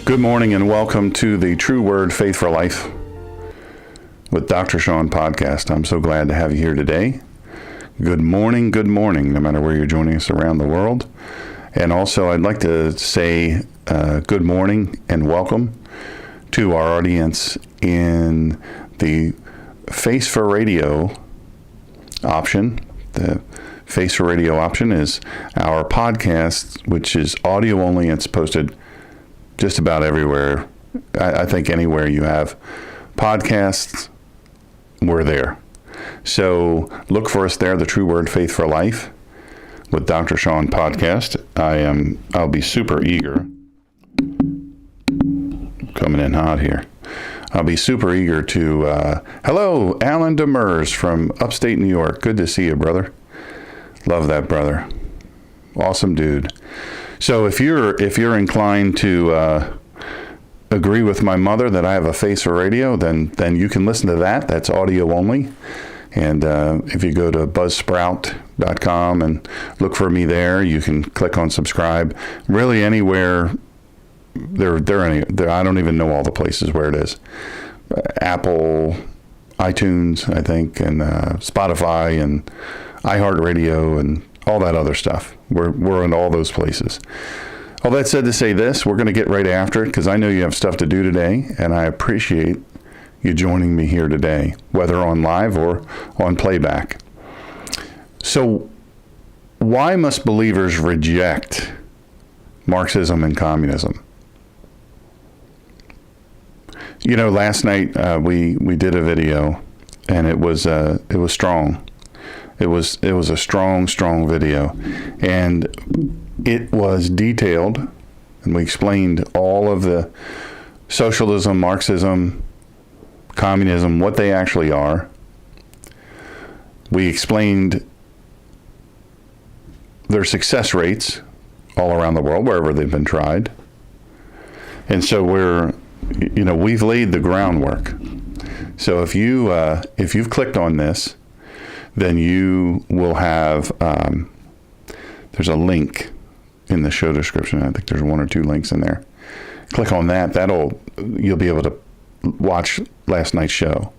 Good morning and welcome to the True Word Faith for Life with Dr. Shawn podcast. I'm so glad to have you here today. Good morning, no matter where you're joining us around the world. And also I'd like to say good morning and welcome to our audience in the Face for Radio option. The Face for Radio option is our podcast, which is audio only. It's posted just about everywhere. I think anywhere you have podcasts, we're there. So look for us there, the True Word Faith for Life with Dr. Shawn podcast. I'll be super eager. Coming in hot here. I'll be super eager to, hello, Alan Demers from upstate New York. Good to see you, brother. Love that, brother. Awesome dude. So if you're inclined to agree with my mother that I have a face for radio, then you can listen to that. That's audio only. And if you go to buzzsprout.com and look for me there, you can click on subscribe. Really anywhere. I don't even know all the places where it is. Apple, iTunes, I think, and Spotify and iHeartRadio and all that other stuff. We're in all those places. All that said to say this, we're going to get right after it because I know you have stuff to do today, and I appreciate you joining me here today, whether on live or on playback. So, why must believers reject Marxism and communism? You know, last night we did a video, and it was strong. It was a strong video, and it was detailed, and we explained all of the socialism, Marxism, communism, what they actually are. We explained their success rates all around the world, wherever they've been tried. And so we've laid the groundwork. So if you've clicked on this, then you will have, there's a link in the show description. I think there's one or two links in there. Click on that. You'll be able to watch last night's show.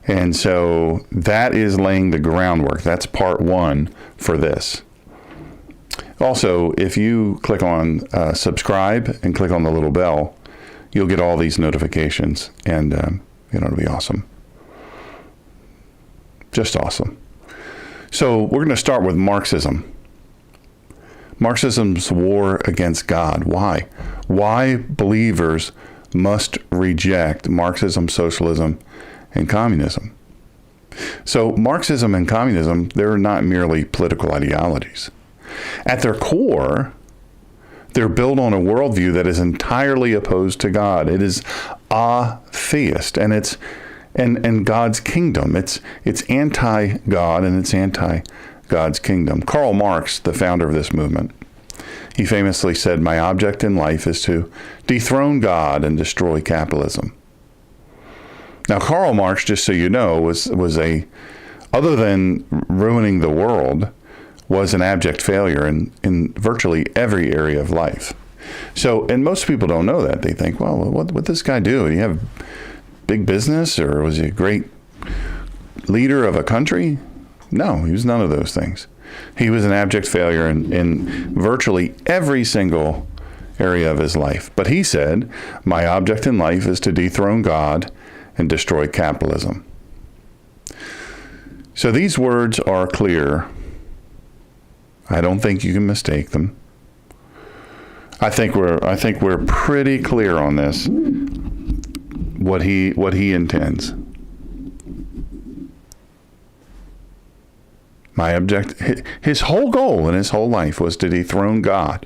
And so that is laying the groundwork. That's part one for this. Also, if you click on subscribe and click on the little bell, you'll get all these notifications, and it'll be awesome. Just awesome. So we're going to start with Marxism. Marxism's war against God. Why? Why believers must reject Marxism, socialism, and communism. So Marxism and communism, they're not merely political ideologies. At their core, they're built on a worldview that is entirely opposed to God. It is atheist, and it's and God's kingdom. It's anti-God, and it's anti-God's kingdom. Karl Marx, the founder of this movement, he famously said, "My object in life is to dethrone God and destroy capitalism." Now, Karl Marx, just so you know, was other than ruining the world, was an abject failure in virtually every area of life. So, and most people don't know that. They think, well, what did this guy do? Did he have big business, or was he a great leader of a country? No, he was none of those things. He was an abject failure in virtually every single area of his life. But he said, "My object in life is to dethrone God and destroy capitalism." So these words are clear. I don't think you can mistake them. I think we're pretty clear on this. What he intends. His whole goal in his whole life was to dethrone God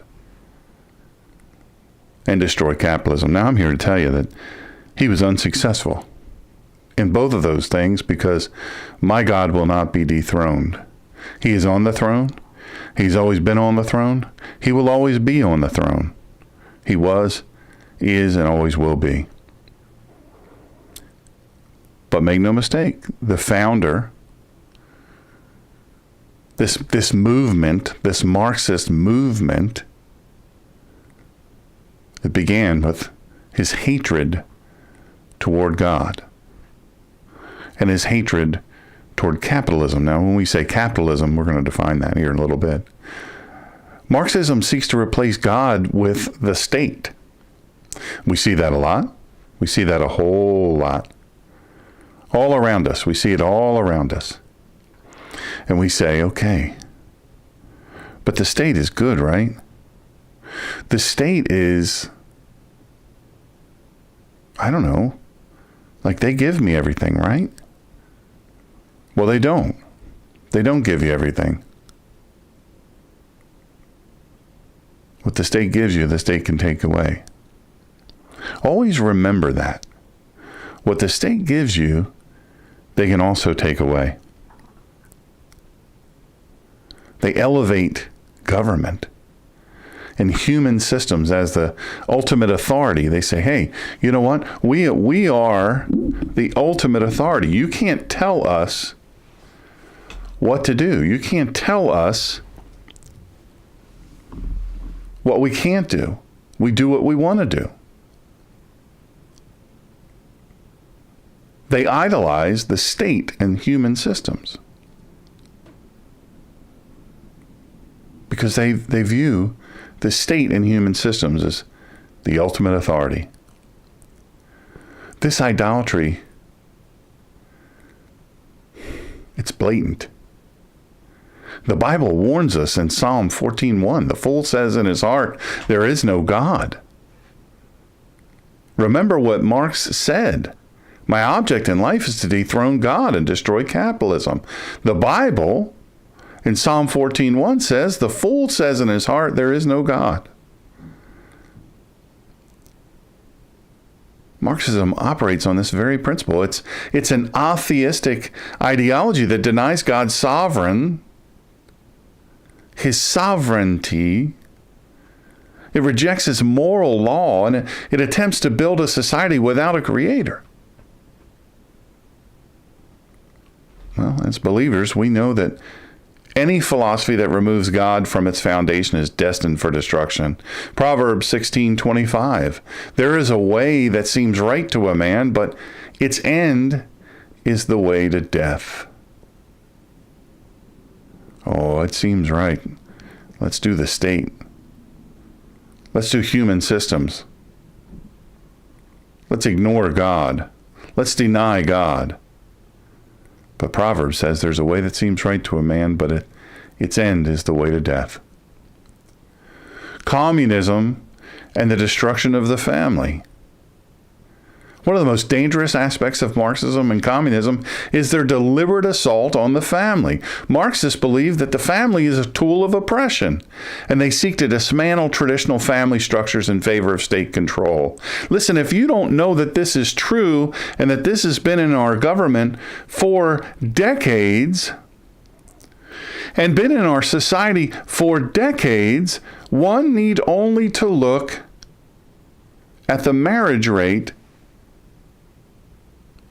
and destroy capitalism. Now I'm here to tell you that he was unsuccessful in both of those things, because my God will not be dethroned. He is on the throne. He's always been on the throne. He will always be on the throne. He was, is, and always will be. But make no mistake, the founder, this movement, this Marxist movement, it began with his hatred toward God and his hatred toward capitalism. Now, when we say capitalism, we're going to define that here in a little bit. Marxism seeks to replace God with the state. We see that a lot. We see that a whole lot. All around us. We see it all around us. And we say, okay, but the state is good, right? The state is, I don't know, like they give me everything, right? Well, they don't. They don't give you everything. What the state gives you, the state can take away. Always remember that. What the state gives you, they can also take away. They elevate government and human systems as the ultimate authority. They say, hey, you know what? We are the ultimate authority. You can't tell us what to do. You can't tell us what we can't do. We do what we want to do. They idolize the state and human systems because they view the state and human systems as the ultimate authority. This idolatry, it's blatant. The Bible warns us in Psalm 14:1, the fool says in his heart, there is no God. Remember what Marx said. My object in life is to dethrone God and destroy capitalism. The Bible in Psalm 14:1 says, the fool says in his heart, there is no God. Marxism operates on this very principle. It's an atheistic ideology that denies God's his sovereignty. It rejects his moral law, and it attempts to build a society without a creator. Well, as believers, we know that any philosophy that removes God from its foundation is destined for destruction. Proverbs 16:25. There is a way that seems right to a man, but its end is the way to death. Oh, it seems right. Let's do the state. Let's do human systems. Let's ignore God. Let's deny God. But Proverbs says there's a way that seems right to a man, but its end is the way to death. Communism and the destruction of the family. One of the most dangerous aspects of Marxism and communism is their deliberate assault on the family. Marxists believe that the family is a tool of oppression, and they seek to dismantle traditional family structures in favor of state control. Listen, if you don't know that this is true and that this has been in our government for decades and been in our society for decades, one need only to look at the marriage rate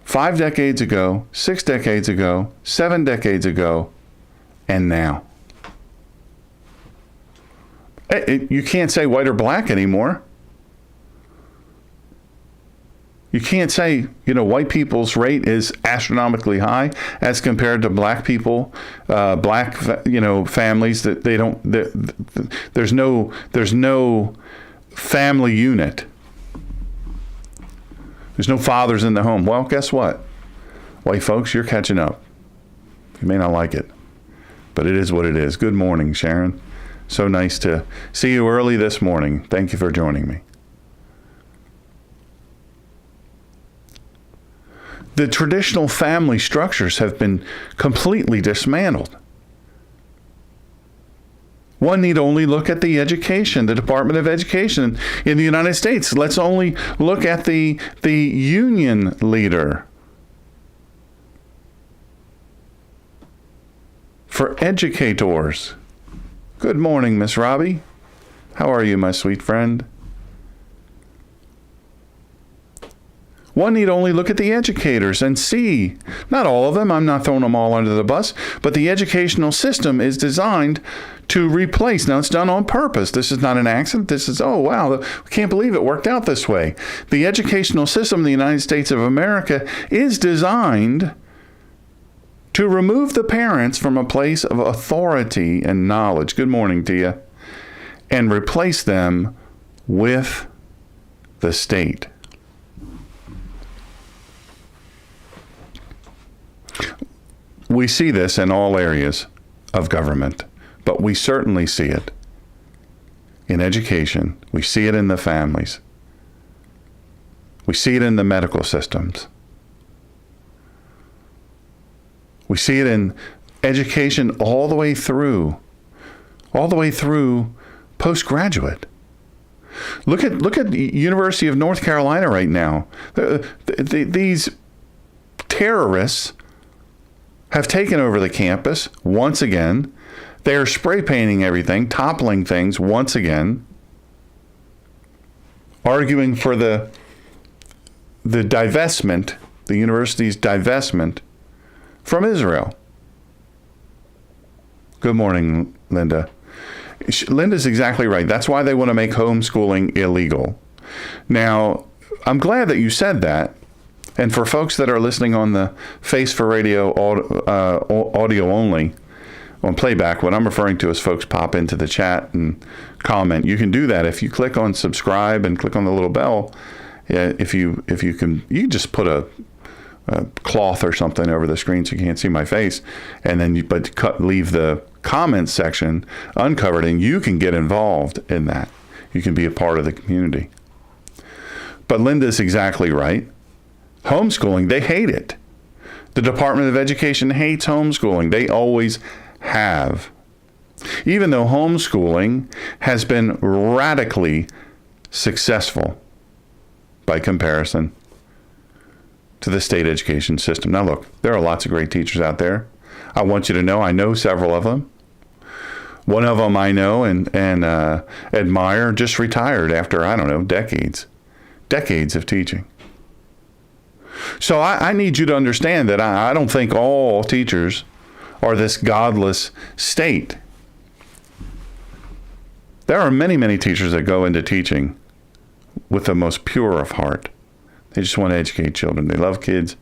5 decades ago, 6 decades ago, 7 decades ago, and now. You can't say white or black anymore. You can't say, white people's rate is astronomically high as compared to black people, families that they don't, there's no family unit. There's no fathers in the home. Well, guess what? White folks, you're catching up. You may not like it, but it is what it is. Good morning, Sharon. So nice to see you early this morning. Thank you for joining me. The traditional family structures have been completely dismantled. One need only look at the Department of Education in the United States. Let's only look at the union leader for educators. Good morning, Miss Robbie. How are you, my sweet friend? One need only look at the educators and see, not all of them, I'm not throwing them all under the bus, but the educational system is designed to replace. Now, it's done on purpose. This is not an accident. This is, oh, wow, we can't believe it worked out this way. The educational system in the United States of America is designed to remove the parents from a place of authority and knowledge. Good morning to you. And replace them with the state. We see this in all areas of government, but we certainly see it in education. We see it in the families. We see it in the medical systems. We see it in education all the way through postgraduate. Look at the University of North Carolina right now. These terrorists have taken over the campus once again. They are spray painting everything, toppling things once again, arguing for the divestment, the university's divestment from Israel. Good morning, Linda. Linda's exactly right. That's why they want to make homeschooling illegal. Now, I'm glad that you said that. And for folks that are listening on the Face for Radio audio only, on playback, what I'm referring to is folks pop into the chat and comment. You can do that if you click on subscribe and click on the little bell. If you can just put a cloth or something over the screen so you can't see my face, and then leave the comments section uncovered, and you can get involved in that. You can be a part of the community. But Linda's exactly right. Homeschooling, they hate it. The Department of Education hates homeschooling. They always have. Even though homeschooling has been radically successful by comparison to the state education system. Now look, there are lots of great teachers out there. I want you to know, I know several of them. One of them I know and admire just retired after, I don't know, decades of teaching. So I need you to understand that I don't think all teachers are this godless state. There are many, many teachers that go into teaching with the most pure of heart. They just want to educate children. They love kids.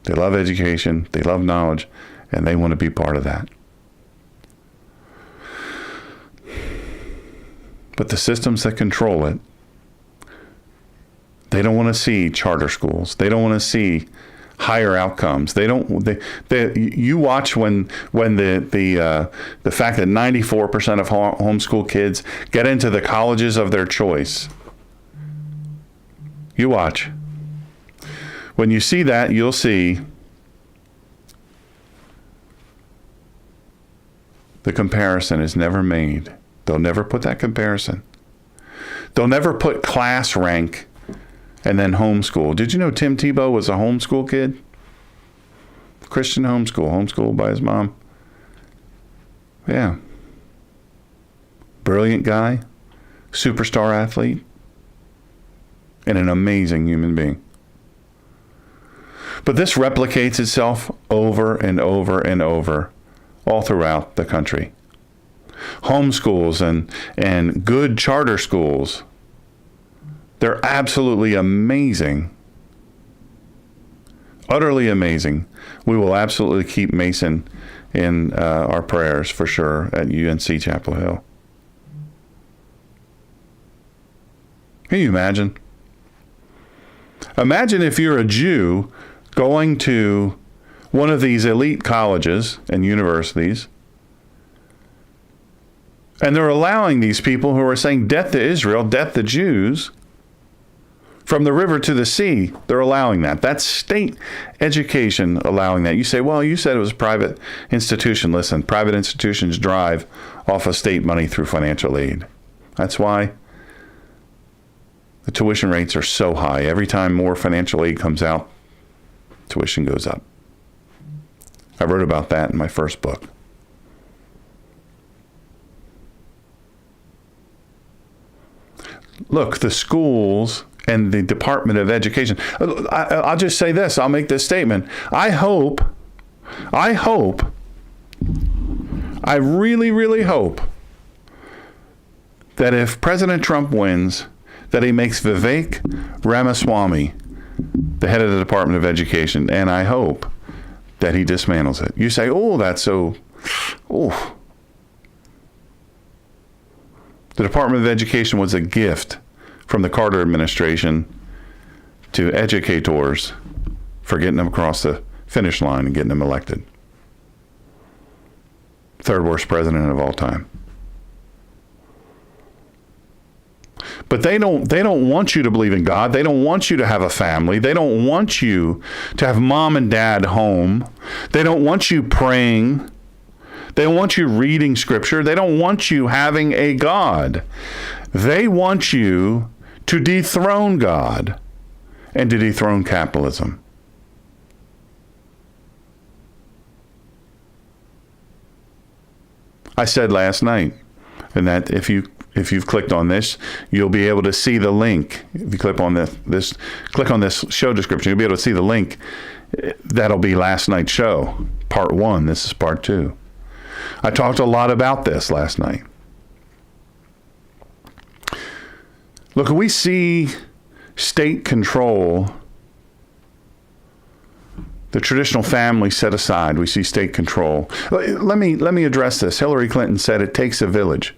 They love education. They love knowledge. And they want to be part of that. But the systems that control it, they don't want to see charter schools. They don't want to see higher outcomes. You watch when the fact that 94% of homeschool kids get into the colleges of their choice. You watch. When you see that, you'll see the comparison is never made. They'll never put that comparison. They'll never put class rank and then homeschool. Did you know Tim Tebow was a homeschool kid? Christian homeschooled by his mom. Yeah. Brilliant guy, superstar athlete, and an amazing human being. But this replicates itself over and over and over all throughout the country. Homeschools and good charter schools, they're absolutely amazing. Utterly amazing. We will absolutely keep Mason in our prayers for sure at UNC Chapel Hill. Can you imagine? Imagine if you're a Jew going to one of these elite colleges and universities, and they're allowing these people who are saying death to Israel, death to Jews, from the river to the sea. They're allowing that. That's state education allowing that. You say, well, you said it was a private institution. Listen, private institutions drive off of state money through financial aid. That's why the tuition rates are so high. Every time more financial aid comes out, tuition goes up. I wrote about that in my first book. Look, the schools and the Department of Education. I'll just say this. I'll make this statement. I really, really hope that if President Trump wins, that he makes Vivek Ramaswamy the head of the Department of Education. And I hope that he dismantles it. You say, oh, that's so, oh. The Department of Education was a gift from the Carter administration to educators for getting them across the finish line and getting them elected. Third worst president of all time. But they don't want you to believe in God. They don't want you to have a family. They don't want you to have mom and dad home. They don't want you praying. They don't want you reading scripture. They don't want you having a God. They want you to dethrone God and to dethrone capitalism. I said last night, and that if you've clicked on this, you'll be able to see the link. If you click on click on this show description, you'll be able to see the link. That'll be last night's show, part 1. This is part 2. I talked a lot about this last night. Look, we see state control, the traditional family set aside. We see state control. Let me address this. Hillary Clinton said it takes a village.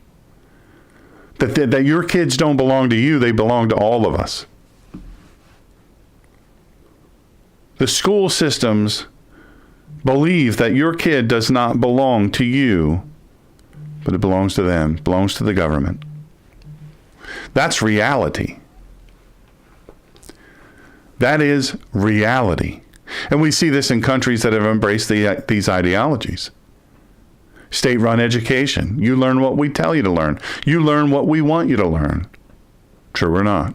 That your kids don't belong to you, they belong to all of us. The school systems believe that your kid does not belong to you, but it belongs to them, belongs to the government. That's reality. That is reality. And we see this in countries that have embraced these ideologies. State-run education. You learn what we tell you to learn. You learn what we want you to learn. True or not?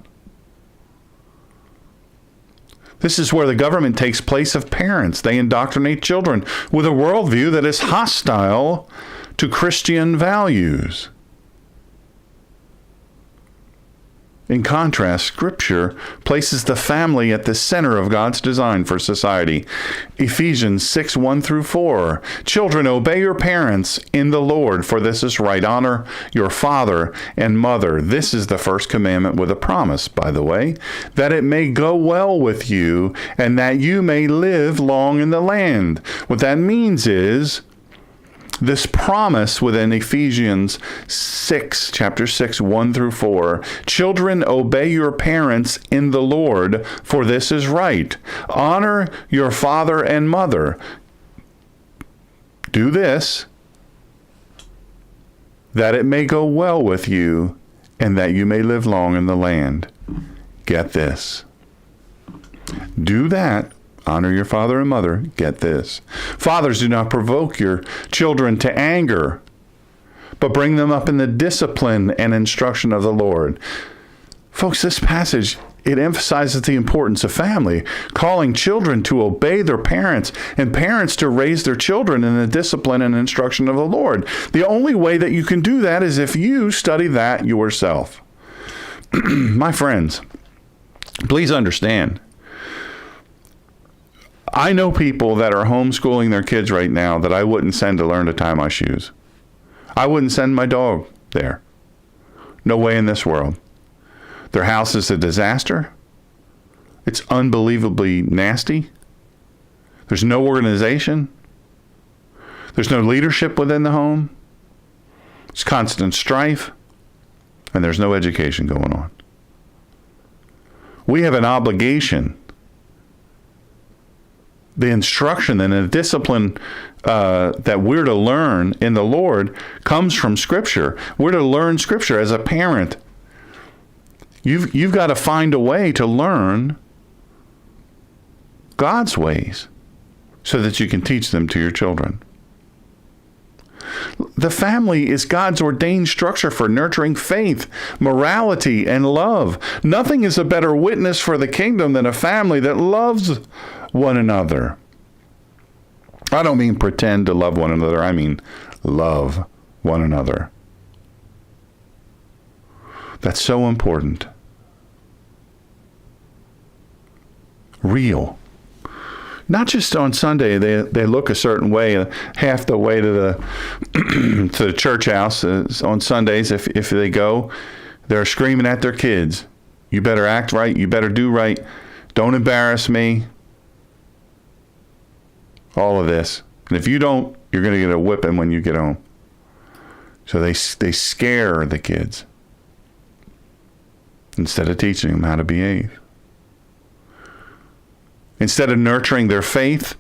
This is where the government takes place of parents. They indoctrinate children with a worldview that is hostile to Christian values. In contrast, Scripture places the family at the center of God's design for society. Ephesians 6:1-4. Children, obey your parents in the Lord, for this is right. Honor your father and mother. This is the first commandment with a promise, by the way, that it may go well with you and that you may live long in the land. What that means is, this promise within Ephesians 6, chapter 6, 1-4, children, obey your parents in the Lord, for this is right. Honor your father and mother. Do this, that it may go well with you, and that you may live long in the land. Get this. Do that. Honor your father and mother. Get this. Fathers, do not provoke your children to anger, but bring them up in the discipline and instruction of the Lord. Folks, this passage, it emphasizes the importance of family, calling children to obey their parents and parents to raise their children in the discipline and instruction of the Lord. The only way that you can do that is if you study that yourself. My friends, please understand, I know people that are homeschooling their kids right now that I wouldn't send to learn to tie my shoes. I wouldn't send my dog there. No way in this world. Their house is a disaster. It's unbelievably nasty. There's no organization. There's no leadership within the home. It's constant strife. And there's no education going on. We have an obligation. The instruction and the discipline that we're to learn in the Lord comes from Scripture. We're to learn Scripture as a parent. You've got to find a way to learn God's ways so that you can teach them to your children. The family is God's ordained structure for nurturing faith, morality, and love. Nothing is a better witness for the kingdom than a family that loves one another. I don't mean pretend to love one another. I mean love one another. That's so important. real. Not just on Sunday, they look a certain way, half the way to the to the church house. On Sundays, if they go, they're screaming at their kids, "You better act right, you better do right, don't embarrass me." All of this. And if you don't, you're going to get a whipping when you get home. So they scare the kids instead of teaching them how to behave. Instead of nurturing their faith,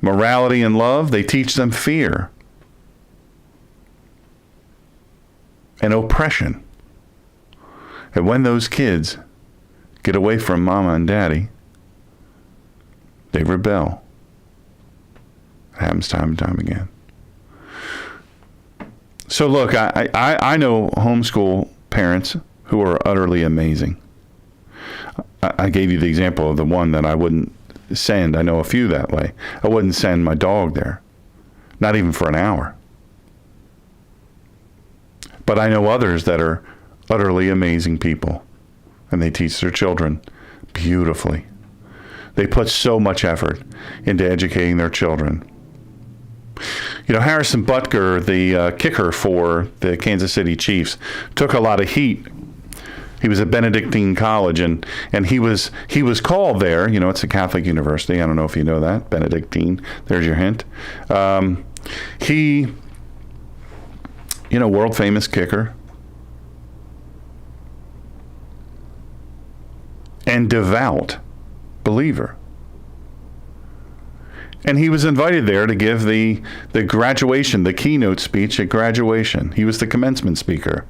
morality, and love, they teach them fear and oppression. And when those kids get away from mama and daddy, they rebel. It happens time and time again. So look, I know homeschool parents who are utterly amazing. I gave you the example of the one that I wouldn't send. I know a few that way. I wouldn't send my dog there, not even for an hour. But I know others that are utterly amazing people, and they teach their children beautifully. They put so much effort into educating their children. You know, Harrison Butker, the kicker for the Kansas City Chiefs, took a lot of heat. He was at Benedictine College, and he was called there. You know, it's a Catholic university. I don't know if you know that. Benedictine. There's your hint. He, you know, world famous kicker. And devout believer. And he was invited there to give the graduation, the keynote speech at graduation. He was the commencement speaker.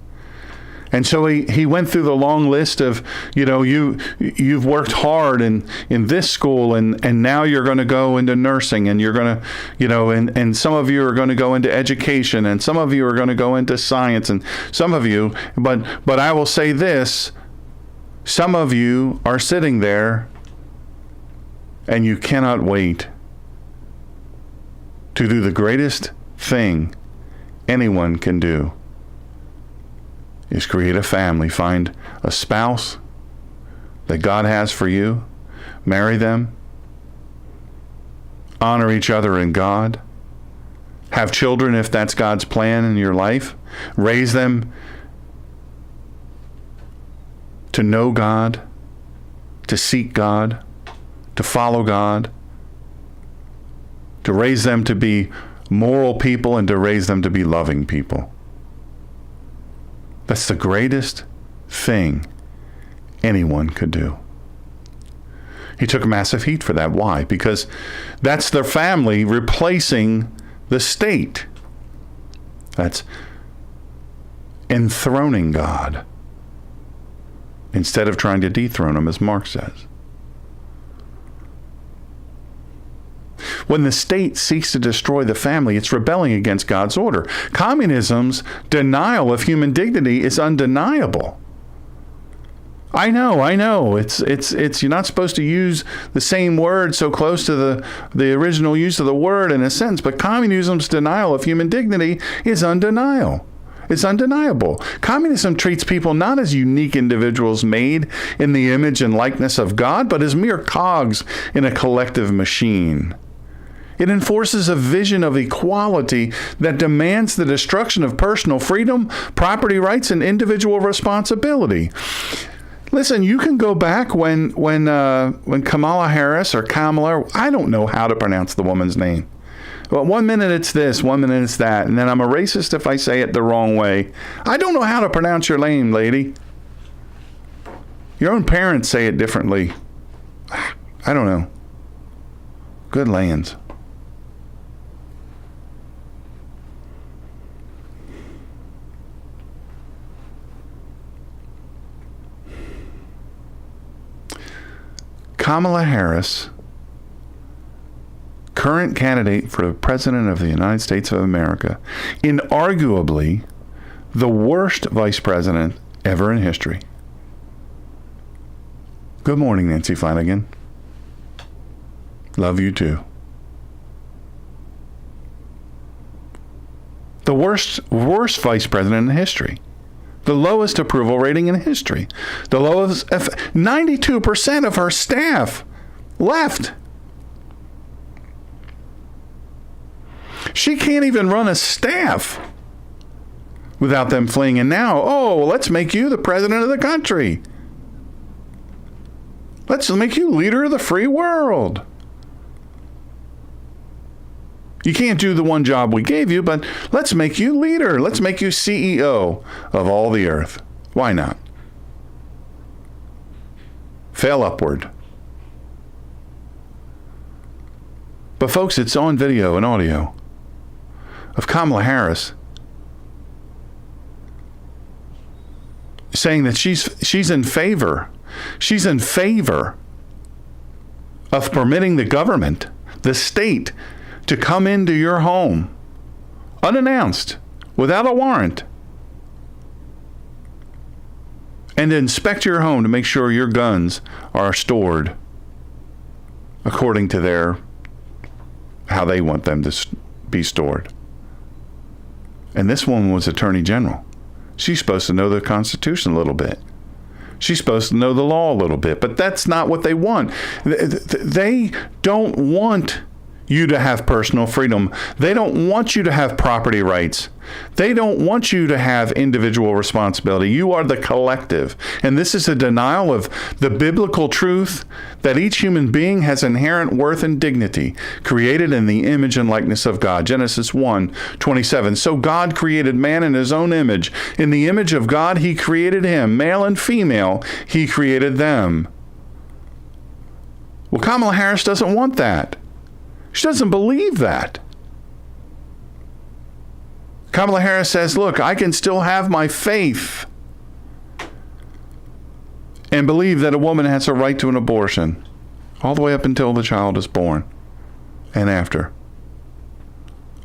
And so he went through the long list of, you know, you've worked hard in this school, and now you're going to go into nursing, and you're going to, you know, and some of you are going to go into education, and some of you are going to go into science, and some of you, but I will say this, some of you are sitting there and you cannot wait to do the greatest thing anyone can do, is create a family, find a spouse that God has for you, marry them, honor each other in God, have children if that's God's plan in your life, raise them to know God, to seek God, to follow God, to raise them to be moral people and to raise them to be loving people. That's the greatest thing anyone could do. He took massive heat for that. Why? Because that's their family replacing the state. That's enthroning God instead of trying to dethrone him, as Marx says. When the state seeks to destroy the family, it's rebelling against God's order. Communism's denial of human dignity is undeniable. I know. It's you're not supposed to use the same word so close to the original use of the word in a sentence, but communism's denial of human dignity is undeniable. It's undeniable. Communism treats people not as unique individuals made in the image and likeness of God, but as mere cogs in a collective machine. It enforces a vision of equality that demands the destruction of personal freedom, property rights, and individual responsibility. Listen, you can go back when Kamala Harris or Kamala, I don't know how to pronounce the woman's name. Well, 1 minute it's this, 1 minute it's that, and then I'm a racist if I say it the wrong way. I don't know how to pronounce your name, lady. Your own parents say it differently. I don't know. Good lands. Kamala Harris, current candidate for the President of the United States of America, inarguably the worst vice president ever in history. Good morning, Nancy Flanagan. Love you too. The worst vice president in history. The lowest approval rating in history. The lowest, 92% of her staff left. She can't even run a staff without them fleeing. And now, let's make you the president of the country. Let's make you leader of the free world. You can't do the one job we gave you, but let's make you leader. Let's make you CEO of all the earth. Why not? Fail upward. But folks, it's on video and audio of Kamala Harris saying that she's in favor. She's in favor of permitting the government, the state, to come into your home unannounced, without a warrant, and inspect your home to make sure your guns are stored according to how they want them to be stored. And this woman was Attorney General. She's supposed to know the Constitution a little bit. She's supposed to know the law a little bit, but that's not what they want. They don't want you to have personal freedom. They don't want you to have property rights. They don't want you to have individual responsibility. You are the collective. And this is a denial of the biblical truth that each human being has inherent worth and dignity, created in the image and likeness of God. Genesis 1:27. So God created man in his own image. In the image of God, he created him. Male and female, he created them. Well, Kamala Harris doesn't want that. She doesn't believe that. Kamala Harris says, look, I can still have my faith and believe that a woman has a right to an abortion all the way up until the child is born and after.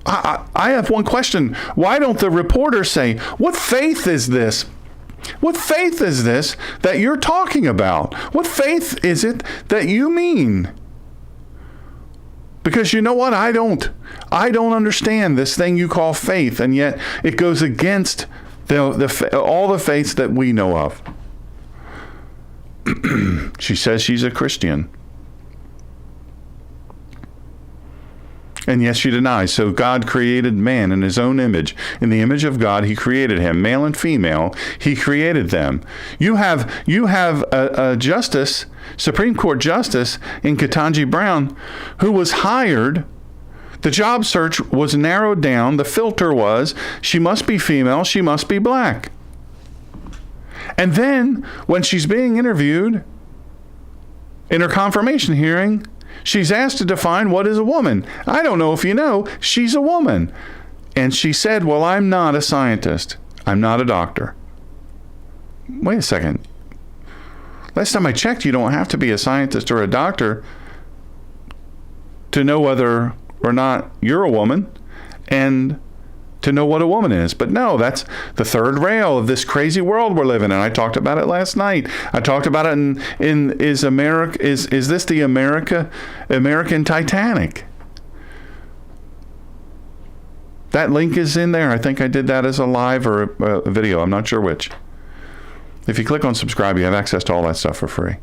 I have one question. Why don't the reporters say, what faith is this? What faith is this that you're talking about? What faith is it that you mean? Because you know what? I don't understand this thing you call faith, and yet it goes against all the faiths that we know of. She says she's a Christian. And yes, she denies. So God created man in his own image. In the image of God, he created him. Male and female, he created them. You have a justice, Supreme Court justice in Ketanji Brown, who was hired. The job search was narrowed down. The filter was, she must be female, she must be black. And then, when she's being interviewed in her confirmation hearing, she's asked to define what is a woman. I don't know if you know, she's a woman. And she said, well, I'm not a scientist. I'm not a doctor. Wait a second. Last time I checked, you don't have to be a scientist or a doctor to know whether or not you're a woman and to know what a woman is. But no, that's the third rail of this crazy world we're living in. I talked about it last night. I talked about it in is this the American Titanic? That link is in there. I think I did that as a live or a video. I'm not sure which. If you click on subscribe, you have access to all that stuff for free.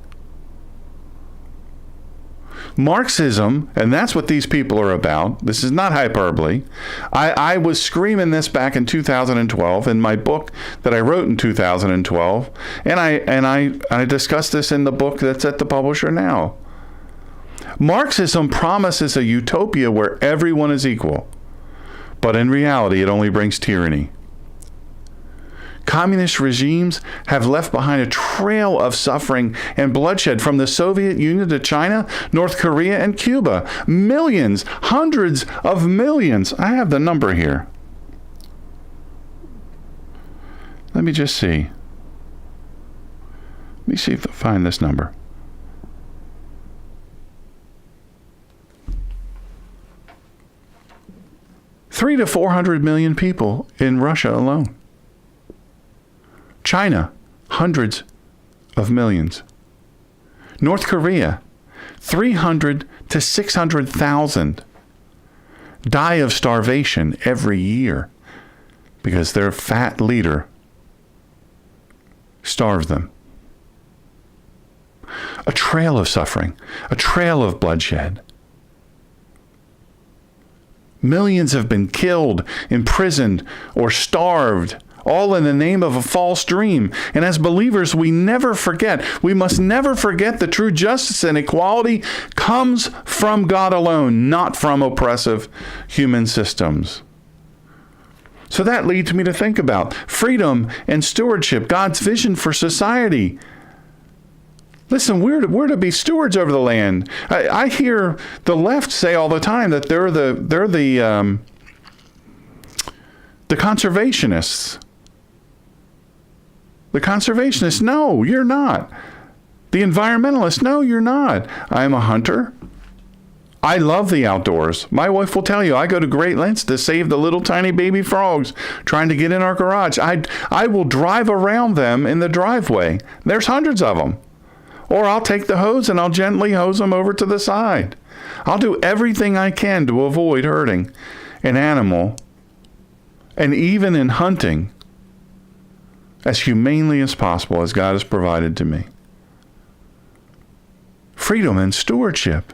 Marxism, and that's what these people are about. This is not hyperbole. I was screaming this back in 2012 in my book that I wrote in 2012, and I discussed this in the book that's at the publisher now. Marxism promises a utopia where everyone is equal, but in reality, it only brings tyranny. Communist regimes have left behind a trail of suffering and bloodshed from the Soviet Union to China, North Korea, and Cuba. Millions, hundreds of millions. I have the number here. Let me just see. Let me see if I find this number. $300 to 400 million people in Russia alone. China, hundreds of millions. North Korea, 300 to 600,000 die of starvation every year because their fat leader starves them. a trail of suffering, a trail of bloodshed. Millions have been killed, imprisoned, or starved, all in the name of a false dream. And as believers, we must never forget that true justice and equality comes from God alone, not from oppressive human systems. So that leads me to think about freedom and stewardship, God's vision for society. Listen, we're to be stewards over the land. I hear the left say all the time that they're the conservationists. The conservationists, no, you're not. The environmentalists, no, you're not. I'm a hunter. I love the outdoors. My wife will tell you, I go to great lengths to save the little tiny baby frogs trying to get in our garage. I will drive around them in the driveway. There's hundreds of them. Or I'll take the hose and I'll gently hose them over to the side. I'll do everything I can to avoid hurting an animal, and even in hunting, as humanely as possible, as God has provided to me. Freedom and stewardship.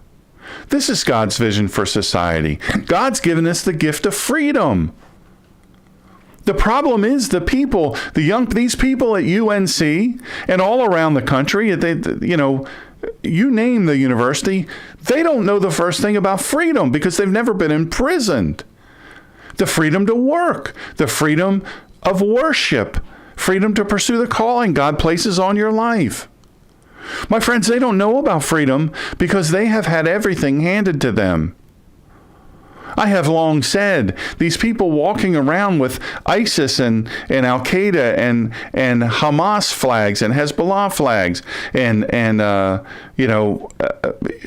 This is God's vision for society. God's given us the gift of freedom. The problem is these people at UNC and all around the country, you name the university, they don't know the first thing about freedom because they've never been imprisoned. The freedom to work, the freedom of worship, freedom to pursue the calling God places on your life. My friends, they don't know about freedom because they have had everything handed to them. I have long said these people walking around with ISIS and Al-Qaeda and Hamas flags and Hezbollah flags and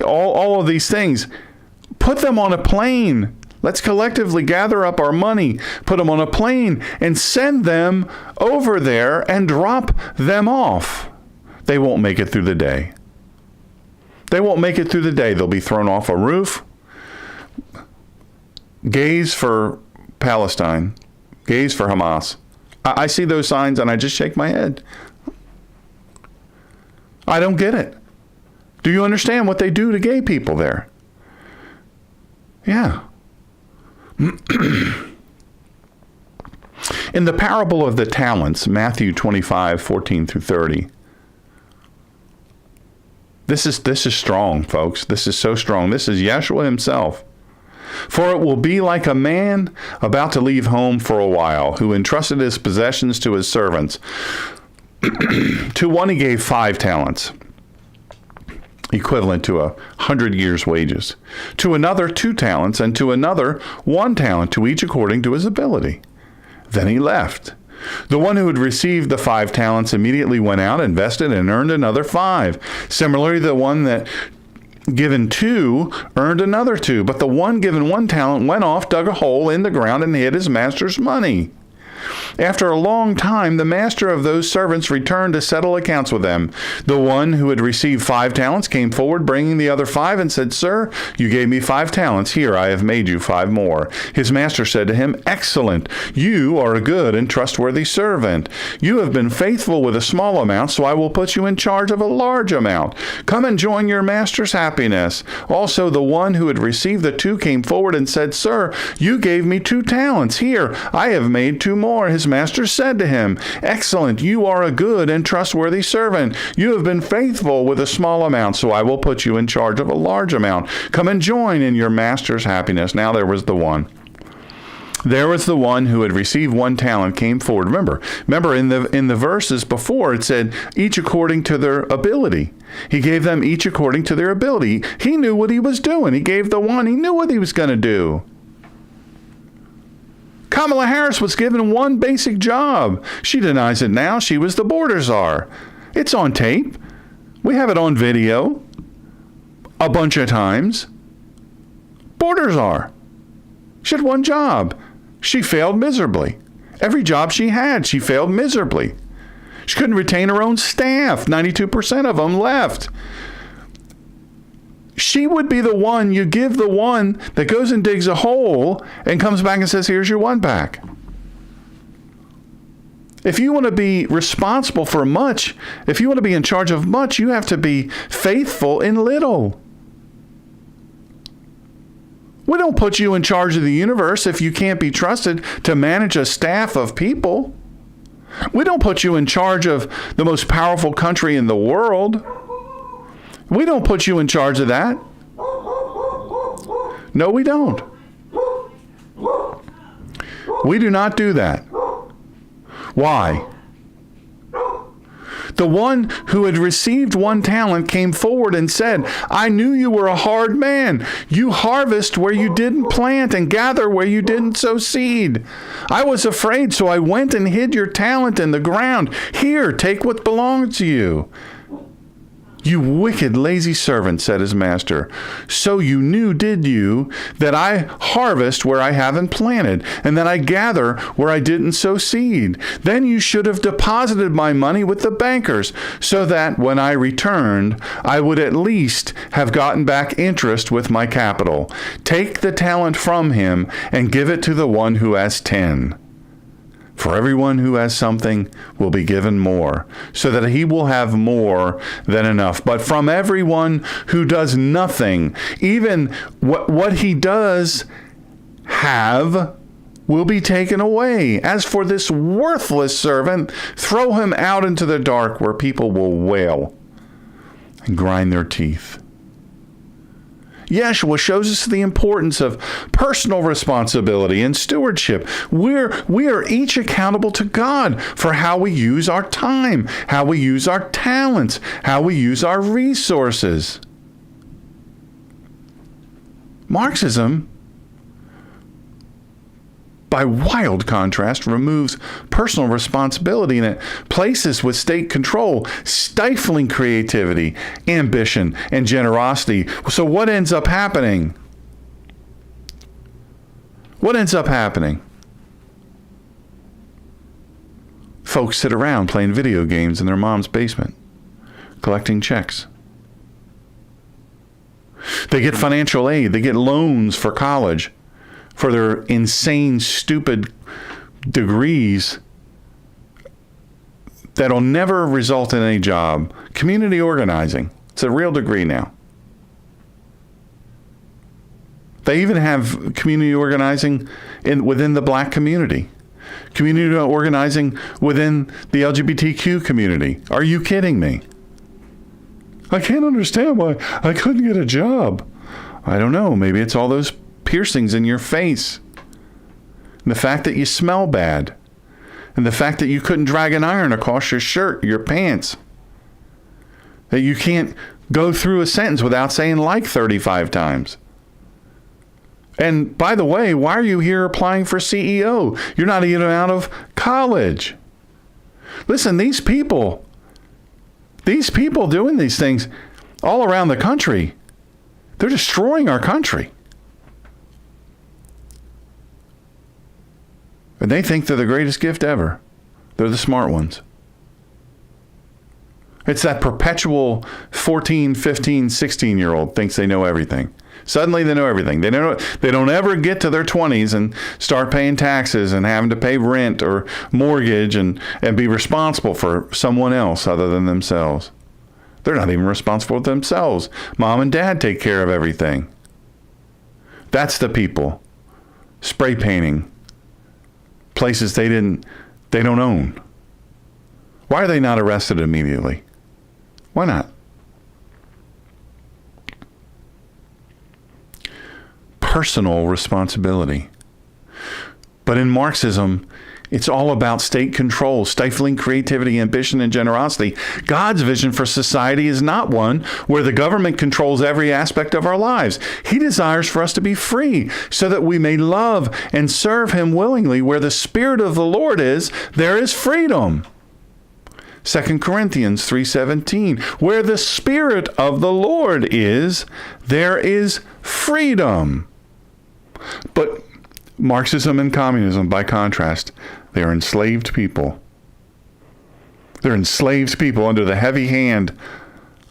all of these things, put them on a plane. Let's collectively gather up our money, put them on a plane, and send them over there and drop them off. They won't make it through the day. They won't make it through the day. They'll be thrown off a roof. Gays for Palestine. Gays for Hamas. I see those signs and I just shake my head. I don't get it. Do you understand what they do to gay people there? Yeah. In the parable of the talents, Matthew 25:14-30, this is strong, folks. This is so strong. This is Yeshua himself. For it will be like a man about to leave home for a while, who entrusted his possessions to his servants. To one he gave 5 talents, equivalent to 100 years' wages. To another 2 talents, and to another 1 talent, to each according to his ability. Then he left. The one who had received the 5 talents immediately went out, invested, and earned another 5. Similarly, the one that given 2 earned another 2. But the one given 1 talent went off, dug a hole in the ground, and hid his master's money. After a long time, the master of those servants returned to settle accounts with them. The one who had received 5 talents came forward, bringing the other 5, and said, Sir, you gave me 5 talents. Here, I have made you 5 more. His master said to him, Excellent. You are a good and trustworthy servant. You have been faithful with a small amount, so I will put you in charge of a large amount. Come and join your master's happiness. Also, the one who had received the 2 came forward and said, Sir, you gave me 2 talents. Here, I have made 2 more. His master said to him, Excellent, you are a good and trustworthy servant. You have been faithful with a small amount, so I will put you in charge of a large amount. Come and join in your master's happiness. Now there was the one who had received 1 talent came forward. Remember in the verses before it said each according to their ability. He gave them each according to their ability. He knew what he was doing. He gave the one, he knew what he was going to do. Kamala Harris was given 1 basic job. She denies it now. She was the border czar. It's on tape. We have it on video a bunch of times. Border czar. She had 1 job. She failed miserably. Every job she had, she failed miserably. She couldn't retain her own staff. 92% of them left. She would be the one you give the one that goes and digs a hole and comes back and says, here's your 1 pack. If you want to be responsible for much, if you want to be in charge of much, you have to be faithful in little. We don't put you in charge of the universe if you can't be trusted to manage a staff of people. We don't put you in charge of the most powerful country in the world. We don't put you in charge of that. No, we don't. We do not do that. Why? The one who had received 1 talent came forward and said, I knew you were a hard man. You harvest where you didn't plant and gather where you didn't sow seed. I was afraid, so I went and hid your talent in the ground. Here, take what belongs to you. You wicked, lazy servant, said his master. So you knew, did you, that I harvest where I haven't planted, and that I gather where I didn't sow seed? Then you should have deposited my money with the bankers, so that when I returned, I would at least have gotten back interest with my capital. Take the talent from him and give it to the one who has 10. For everyone who has something will be given more, so that he will have more than enough. But from everyone who does nothing, even what he does have will be taken away. As for this worthless servant, throw him out into the dark where people will wail and grind their teeth. Yeshua shows us the importance of personal responsibility and stewardship. We are each accountable to God for how we use our time, how we use our talents, how we use our resources. Marxism, by wild contrast, removes personal responsibility and it places with state control, stifling creativity, ambition, and generosity. So what ends up happening? What ends up happening? Folks sit around playing video games in their mom's basement, collecting checks. They get financial aid. They get loans for college, for their insane, stupid degrees that'll never result in any job. Community organizing. It's a real degree now. They even have community organizing within the black community. Community organizing within the LGBTQ community. Are you kidding me? I can't understand why I couldn't get a job. I don't know. Maybe it's all those piercings in your face, and the fact that you smell bad, and the fact that you couldn't drag an iron across your shirt, your pants, that you can't go through a sentence without saying like 35 times. And by the way, why are you here applying for CEO? You're not even out of college. Listen, these people doing these things all around the country, they're destroying our country. And they think they're the greatest gift ever. They're the smart ones. It's that perpetual 14, 15, 16-year-old thinks they know everything. Suddenly they know everything. They don't ever get to their 20s and start paying taxes and having to pay rent or mortgage and be responsible for someone else other than themselves. They're not even responsible for themselves. Mom and dad take care of everything. That's the people spray painting places they don't own. Why are they not arrested immediately? Why not? Personal responsibility. But in Marxism, it's all about state control, stifling creativity, ambition, and generosity. God's vision for society is not one where the government controls every aspect of our lives. He desires for us to be free so that we may love and serve him willingly. Where the Spirit of the Lord is, there is freedom. 2 Corinthians 3:17, where the Spirit of the Lord is, there is freedom. But Marxism and communism, by contrast, they are enslaved people. They're enslaved people under the heavy hand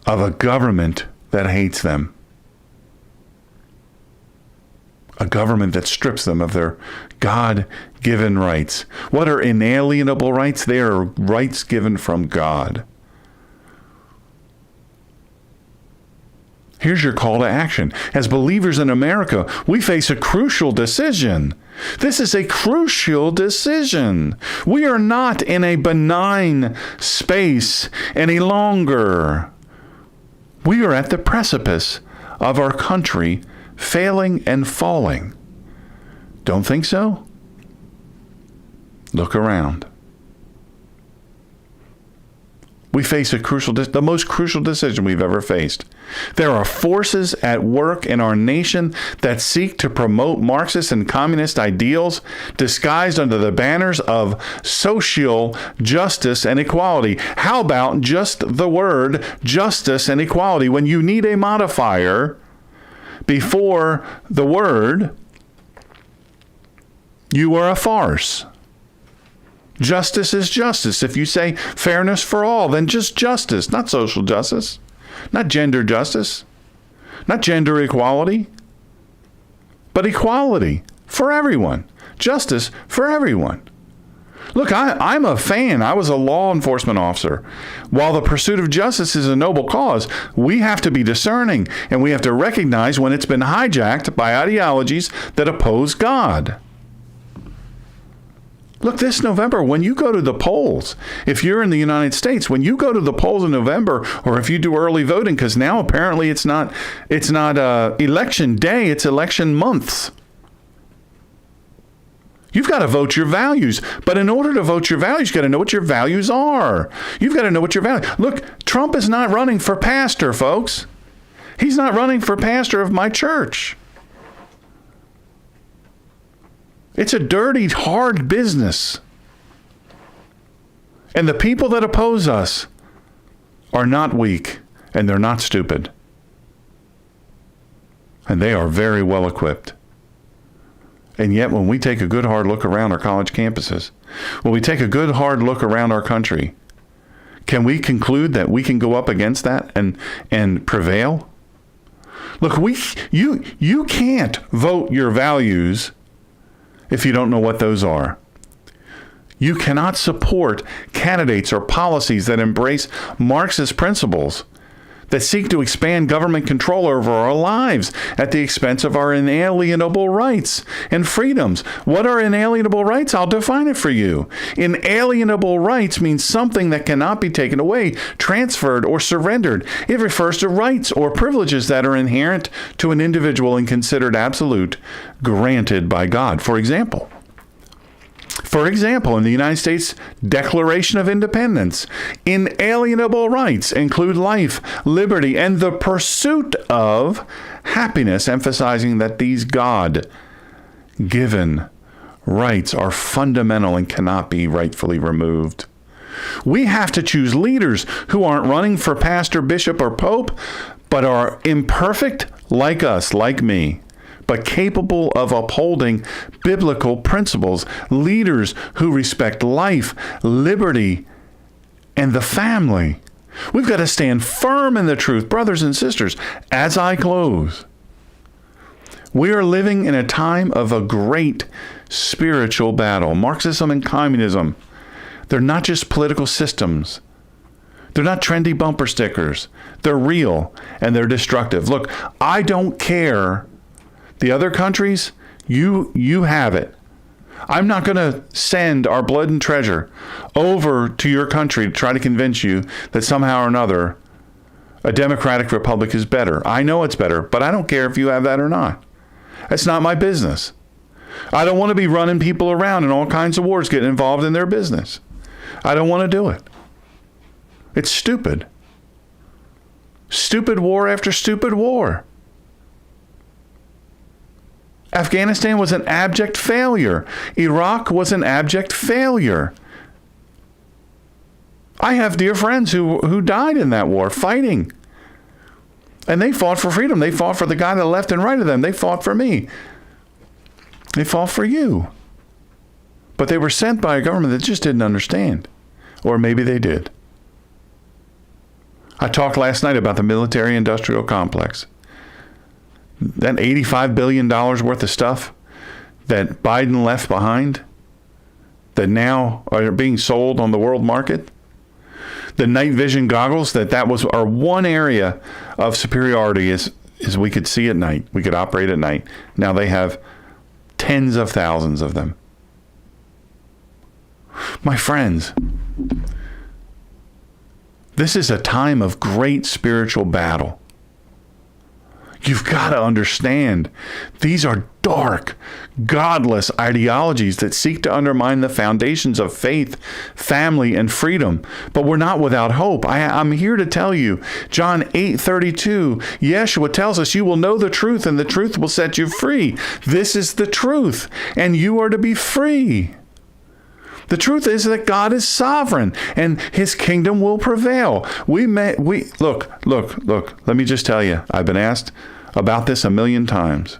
of a government that hates them. A government that strips them of their God given rights. What are inalienable rights? They are rights given from God. Here's your call to action. As believers in America, we face a crucial decision. This is a crucial decision. We are not in a benign space any longer. We are at the precipice of our country failing and falling. Don't think so? Look around. We face the most crucial decision we've ever faced. There are forces at work in our nation that seek to promote Marxist and communist ideals disguised under the banners of social justice and equality. How about just the word justice and equality when you need a modifier before the word? You are a farce. Justice is justice. If you say fairness for all, then just justice, not social justice, not gender justice, not gender equality, but equality for everyone, justice for everyone. Look, I'm a fan. I was a law enforcement officer. While the pursuit of justice is a noble cause, we have to be discerning, and we have to recognize when it's been hijacked by ideologies that oppose God. Look, this November, when you go to the polls, if you're in the United States, when you go to the polls in November, or if you do early voting, because now apparently it's not election day, it's election months. You've got to vote your values. But in order to vote your values, you've got to know what your values are. You've got to know what your values. Look, Trump is not running for pastor, folks. He's not running for pastor of my church. It's a dirty, hard business. And the people that oppose us are not weak, and they're not stupid. And they are very well equipped. And yet, when we take a good, hard look around our college campuses, when we take a good, hard look around our country, can we conclude that we can go up against that and prevail? Look, you can't vote your values if you don't know what those are. You cannot support candidates or policies that embrace Marxist principles that seek to expand government control over our lives at the expense of our inalienable rights and freedoms. What are inalienable rights? I'll define it for you. Inalienable rights means something that cannot be taken away, transferred, or surrendered. It refers to rights or privileges that are inherent to an individual and considered absolute, granted by God. For example, in the United States Declaration of Independence, inalienable rights include life, liberty, and the pursuit of happiness, emphasizing that these God-given rights are fundamental and cannot be rightfully removed. We have to choose leaders who aren't running for pastor, bishop, or pope, but are imperfect like us, like me, but capable of upholding biblical principles, leaders who respect life, liberty, and the family. We've got to stand firm in the truth, brothers and sisters. As I close, we are living in a time of a great spiritual battle. Marxism and communism, they're not just political systems. They're not trendy bumper stickers. They're real, and they're destructive. Look, I don't care. The other countries, you have it. I'm not going to send our blood and treasure over to your country to try to convince you that somehow or another a democratic republic is better. I know it's better, but I don't care if you have that or not. That's not my business. I don't want to be running people around in all kinds of wars, getting involved in their business. I don't want to do it. It's stupid. Stupid war after stupid war. Afghanistan was an abject failure. Iraq was an abject failure. I have dear friends who died in that war fighting. And they fought for freedom. They fought for the guy to the left and right of them. They fought for me. They fought for you. But they were sent by a government that just didn't understand. Or maybe they did. I talked last night about the military-industrial complex. That $85 billion worth of stuff that Biden left behind that now are being sold on the world market. The night vision goggles, that was our one area of superiority is we could see at night. We could operate at night. Now they have tens of thousands of them. My friends, this is a time of great spiritual battle. You've got to understand, these are dark, godless ideologies that seek to undermine the foundations of faith, family, and freedom. But we're not without hope. I'm here to tell you, John 8:32, Yeshua tells us, you will know the truth, and the truth will set you free. This is the truth, and you are to be free. The truth is that God is sovereign and his kingdom will prevail. Look, let me just tell you, I've been asked about this a million times.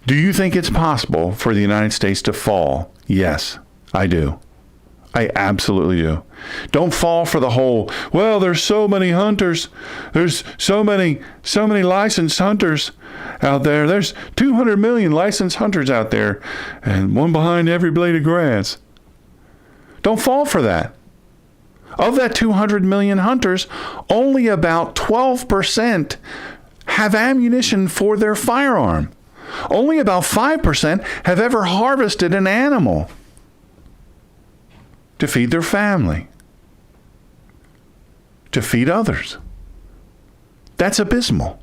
Do you think it's possible for the United States to fall? Yes, I do. I absolutely do. Don't fall for the whole, well, there's so many hunters. There's so many licensed hunters out there. There's 200 million licensed hunters out there, and one behind every blade of grass. Don't fall for that. Of that 200 million hunters, only about 12% have ammunition for their firearm. Only about 5% have ever harvested an animal to feed their family, to feed others. That's abysmal.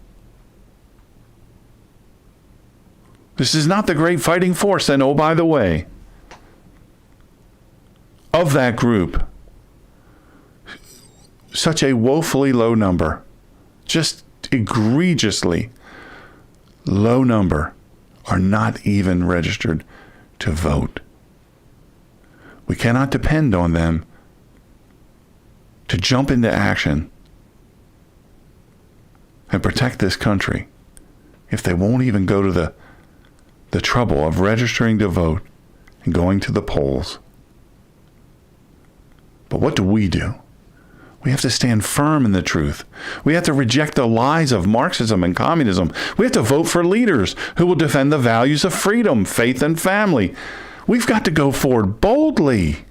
This is not the great fighting force. And oh, by the way, of that group, such a woefully low number, just egregiously low number, are not even registered to vote. We cannot depend on them to jump into action and protect this country if they won't even go to the trouble of registering to vote and going to the polls. But what do? We have to stand firm in the truth. We have to reject the lies of Marxism and communism. We have to vote for leaders who will defend the values of freedom, faith, and family. We've got to go forward boldly.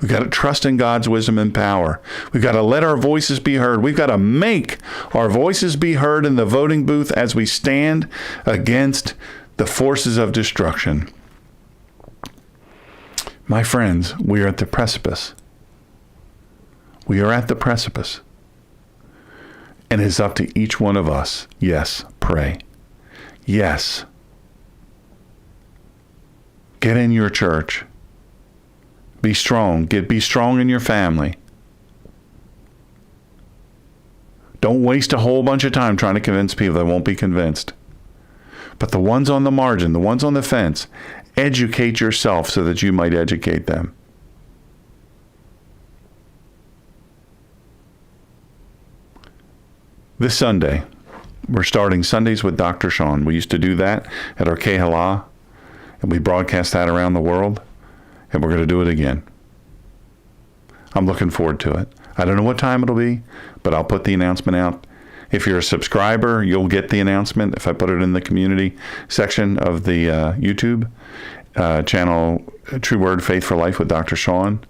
We've got to trust in God's wisdom and power. We've got to let our voices be heard. We've got to make our voices be heard in the voting booth as we stand against the forces of destruction. My friends, we are at the precipice. We are at the precipice. And it is up to each one of us. Yes, pray. Yes. Get in your church. Be strong. Be strong in your family. Don't waste a whole bunch of time trying to convince people that won't be convinced. But the ones on the margin, the ones on the fence, educate yourself so that you might educate them. This Sunday, we're starting Sundays with Dr. Shawn. We used to do that at our Kehalah, and we broadcast that around the world, and we're going to do it again. I'm looking forward to it. I don't know what time it'll be, but I'll put the announcement out. If you're a subscriber, you'll get the announcement if I put it in the community section of the YouTube channel, True Word Faith for Life with Dr. Shawn.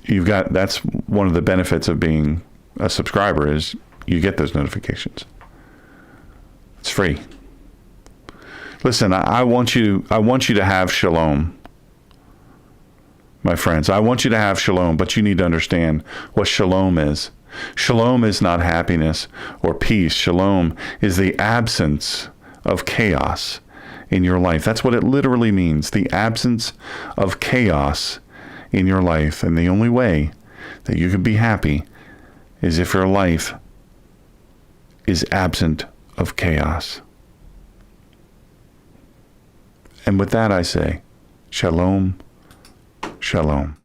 That's one of the benefits of being a subscriber is you get those notifications. It's free. Listen, I want you to have shalom. My friends, I want you to have shalom, but you need to understand what shalom is. Shalom is not happiness or peace. Shalom is the absence of chaos in your life. That's what it literally means, the absence of chaos in your life. And the only way that you can be happy is if your life is absent of chaos. And with that I say, shalom, shalom.